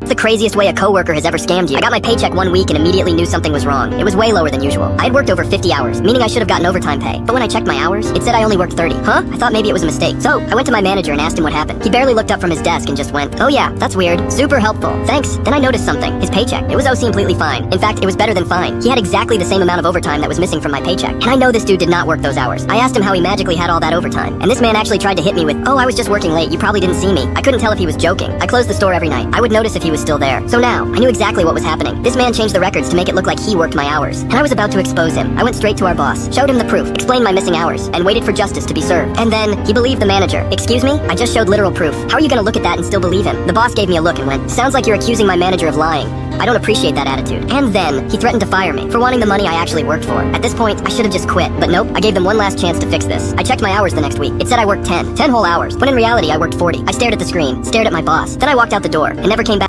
The craziest way a coworker has ever scammed you. I got my paycheck 1 week and immediately knew something was wrong. It was way lower than usual. I had worked over 50 hours, meaning I should have gotten overtime pay. But when I checked my hours, it said I only worked 30. Huh? I thought maybe it was a mistake. So, I went to my manager and asked him what happened. He barely looked up from his desk and just went, "Oh yeah, that's weird. Super helpful. Thanks." Then I noticed something. His paycheck. It was OC completely fine. In fact, it was better than fine. He had exactly the same amount of overtime that was missing from my paycheck. And I know this dude did not work those hours. I asked him how he magically had all that overtime. And this man actually tried to hit me with, "Oh, I was just working late. You probably didn't see me." I couldn't tell if he was joking. I closed the store every night. I would notice if he was still there. So now, I knew exactly what was happening. This man changed the records to make it look like he worked my hours. And I was about to expose him. I went straight to our boss, showed him the proof, explained my missing hours, and waited for justice to be served. And then, he believed the manager. "Excuse me? I just showed literal proof. How are you gonna look at that and still believe him?" The boss gave me a look and went, "Sounds like you're accusing my manager of lying. I don't appreciate that attitude." And then, he threatened to fire me for wanting the money I actually worked for. At this point, I should have just quit. But nope, I gave them one last chance to fix this. I checked my hours the next week. It said I worked 10 whole hours, when in reality I worked 40. I stared at the screen, stared at my boss. Then I walked out the door, and never came back.